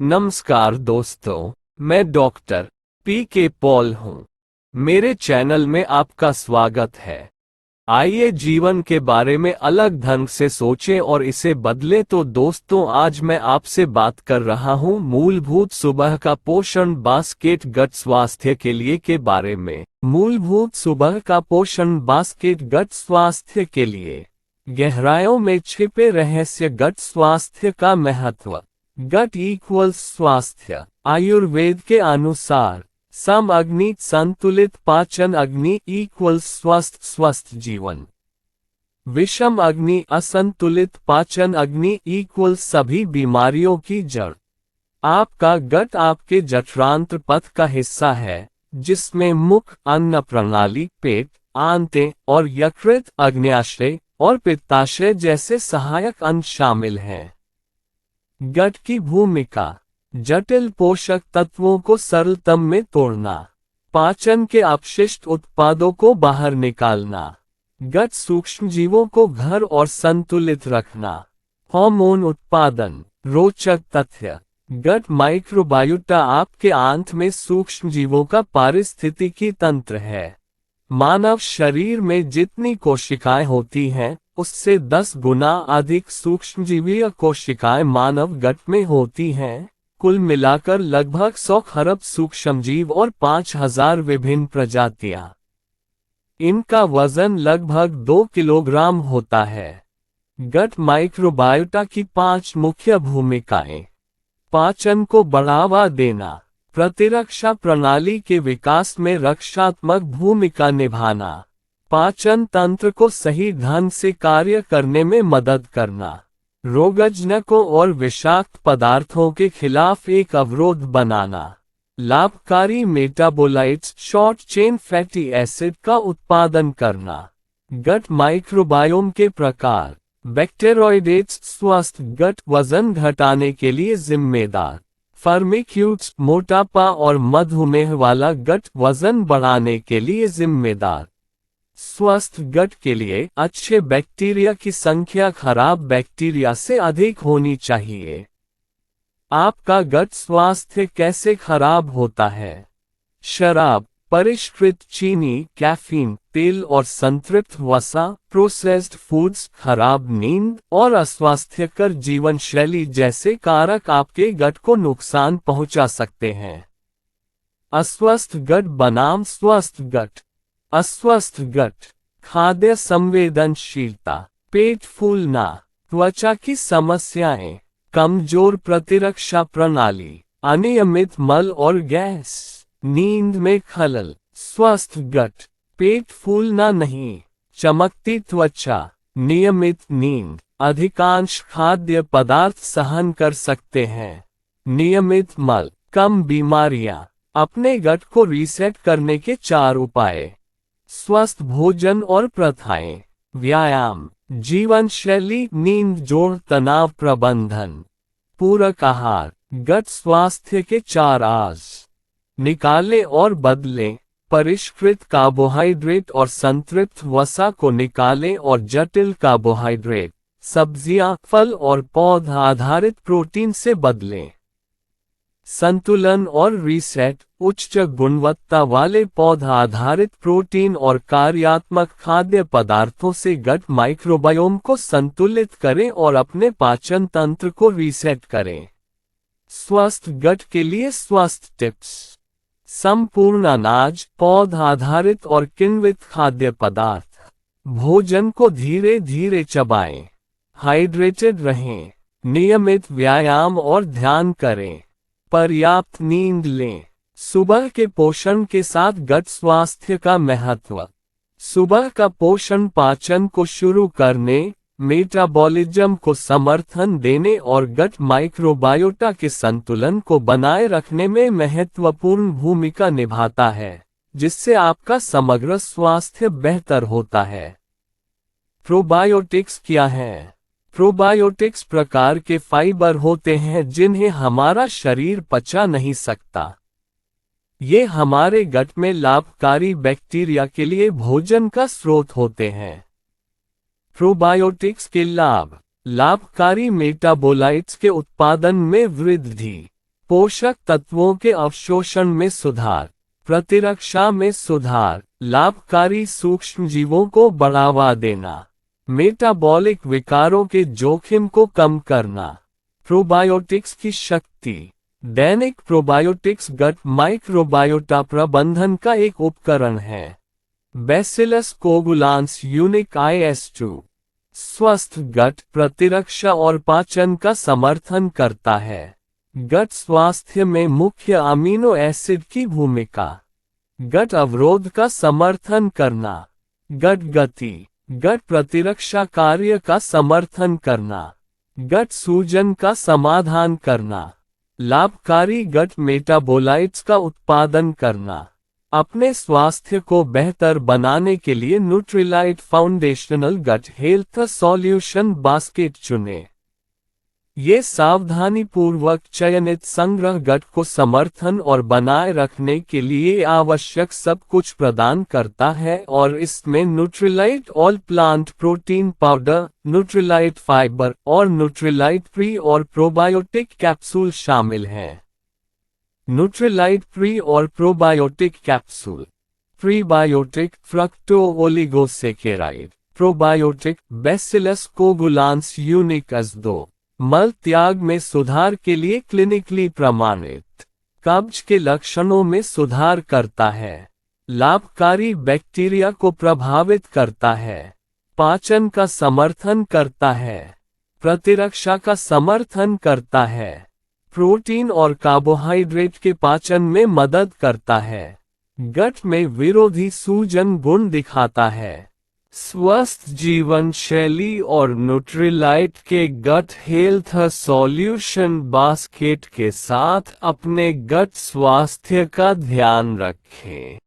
नमस्कार दोस्तों, मैं डॉक्टर पी.के. पॉल हूँ। मेरे चैनल में आपका स्वागत है। आइए जीवन के बारे में अलग ढंग से सोचें और इसे बदलें। तो दोस्तों, आज मैं आपसे बात कर रहा हूँ मूलभूत सुबह का पोषण बास्केट गट स्वास्थ्य के लिए के बारे में। मूलभूत सुबह का पोषण बास्केट गट स्वास्थ्य के लिए गहराइयों में छिपे रहस्य। गट स्वास्थ्य का महत्व। गट इक्वल्स स्वास्थ्य। आयुर्वेद के अनुसार सम अग्नि संतुलित पाचन अग्नि इक्वल्स स्वस्थ जीवन। विषम अग्नि असंतुलित पाचन अग्नि इक्वल्स सभी बीमारियों की जड़। आपका गट आपके जठरांत्र पथ का हिस्सा है, जिसमें मुख, अन्न प्रणाली, पेट, आंतें और यकृत, अग्न्याशय और पित्ताशय जैसे सहायक अंश शामिल हैं। गट की भूमिका: जटिल पोषक तत्वों को सरलतम में तोड़ना, पाचन के अपशिष्ट उत्पादों को बाहर निकालना, गट सूक्ष्मजीवों को घर और संतुलित रखना, हार्मोन उत्पादन। रोचक तथ्य: गट माइक्रोबायोटा आपके आंत में सूक्ष्मजीवों का पारिस्थितिकी तंत्र है। मानव शरीर में जितनी कोशिकाएं होती हैं, उससे 10 गुना अधिक सूक्ष्मजीवीय कोशिकाएं मानव गट में होती हैं। कुल मिलाकर लगभग 100 खरब सूक्ष्मजीव और 5000 विभिन्न प्रजातियां। इनका वजन लगभग 2 किलोग्राम होता है। गट माइक्रोबायोटा की 5 मुख्य भूमिकाएं: पाचन को बढ़ावा देना, प्रतिरक्षा प्रणाली के विकास में रक्षात्मक भूमिका निभाना, पाचन तंत्र को सही ढंग से कार्य करने में मदद करना, रोगजनकों और विषाक्त पदार्थों के खिलाफ एक अवरोध बनाना, लाभकारी metabolites short chain fatty acid का उत्पादन करना। गट माइक्रोबायोम के प्रकार: बैक्टेरोइडेट्स स्वस्थ गट वजन घटाने के लिए जिम्मेदार, फर्मिक्यूट्स मोटापा और मधुमेह वाला गट वजन बढ़ाने के लिए जिम्मेदार। स्वस्थ गट के लिए अच्छे बैक्टीरिया की संख्या खराब बैक्टीरिया से अधिक होनी चाहिए। आपका गट स्वास्थ्य कैसे खराब होता है? शराब, परिष्कृत चीनी, कैफीन, तेल और संतृप्त वसा, प्रोसेस्ड फूड्स, खराब नींद और अस्वास्थ्यकर जीवन शैली जैसे कारक आपके गट को नुकसान पहुंचा सकते हैं। अस्वस्थ गट बनाम स्वस्थ गट। अस्वस्थ गट: खाद्य संवेदनशीलता, पेट फूलना, त्वचा की समस्याएं, कमजोर प्रतिरक्षा प्रणाली, अनियमित मल और गैस, नींद में खलल। स्वस्थ गट: पेट फूलना नहीं, चमकती त्वचा, नियमित नींद, अधिकांश खाद्य पदार्थ सहन कर सकते हैं, नियमित मल, कम बीमारियां। अपने गट को रीसेट करने के 4 उपाय: स्वस्थ भोजन और प्रथाएं, व्यायाम, जीवन शैली, नींद, जोड़, तनाव प्रबंधन, पूरक आहार। गट स्वास्थ्य के 4 आस: निकालें और बदलें, परिष्कृत कार्बोहाइड्रेट और संतृप्त वसा को निकालें और जटिल कार्बोहाइड्रेट, सब्जियां, फल और पौधा आधारित प्रोटीन से बदलें। संतुलन और रीसेट: उच्च गुणवत्ता वाले पौधा आधारित प्रोटीन और कार्यात्मक खाद्य पदार्थों से गट माइक्रोबायोम को संतुलित करें और अपने पाचन तंत्र को रीसेट करें। स्वस्थ गट के लिए स्वस्थ टिप्स: संपूर्ण अनाज, पौधा आधारित और किण्वित खाद्य पदार्थ, भोजन को धीरे धीरे चबाएं, हाइड्रेटेड रहें, नियमित व्यायाम और ध्यान करें, पर्याप्त नींद लें। सुबह के पोषण के साथ गट स्वास्थ्य का महत्व। सुबह का पोषण पाचन को शुरू करने, मेटाबॉलिज्म को समर्थन देने और गट माइक्रोबायोटा के संतुलन को बनाए रखने में महत्वपूर्ण भूमिका निभाता है, जिससे आपका समग्र स्वास्थ्य बेहतर होता है। प्रोबायोटिक्स क्या है? प्रोबायोटिक्स प्रकार के फाइबर होते हैं जिन्हें हमारा शरीर पचा नहीं सकता। ये हमारे गट में लाभकारी बैक्टीरिया के लिए भोजन का स्रोत होते हैं। प्रोबायोटिक्स के लाभ: लाभकारी मेटाबोलाइट्स के उत्पादन में वृद्धि, पोषक तत्वों के अवशोषण में सुधार, प्रतिरक्षा में सुधार, लाभकारी सूक्ष्मजीवों को बढ़ावा देना, मेटाबॉलिक विकारों के जोखिम को कम करना। प्रोबायोटिक्स की शक्ति। दैनिक प्रोबायोटिक्स गट माइक्रोबायोटा प्रबंधन का एक उपकरण है। बैसिलस कोगुलांस यूनिक IS2 स्वस्थ गट प्रतिरक्षा और पाचन का समर्थन करता है। गट स्वास्थ्य में मुख्य अमीनो एसिड की भूमिका। गट अवरोध का समर्थन करना, गट गति, गट प्रतिरक्षा कार्य का समर्थन करना, गट सूजन का समाधान करना, लाभकारी गट मेटाबोलाइट्स का उत्पादन करना। अपने स्वास्थ्य को बेहतर बनाने के लिए Nutrilite foundational gut health solution basket चुनें। ये सावधानीपूर्वक चयनित संग्रह गट को समर्थन और बनाए रखने के लिए आवश्यक सब कुछ प्रदान करता है और इसमें Nutrilite all plant protein powder, Nutrilite fibre और न्यूट्रीलाइट प्री और प्रोबायोटिक कैप्सूल शामिल हैं। न्यूट्रीलाइट प्री और probiotic capsule. Prebiotic fructo oligosaccharide, probiotic bacillus coagulans unique IS 2 मल त्याग में सुधार के लिए क्लिनिकली प्रमाणित। कब्ज के लक्षणों में सुधार करता है, लाभकारी बैक्टीरिया को प्रभावित करता है, पाचन का समर्थन करता है, प्रतिरक्षा का समर्थन करता है, प्रोटीन और कार्बोहाइड्रेट के पाचन में मदद करता है, गट में विरोधी सूजन गुण दिखाता है। स्वस्थ जीवन शैली और न्यूट्रीलाइट के गट हेल्थ सॉल्यूशन बास्केट के साथ अपने गट स्वास्थ्य का ध्यान रखें।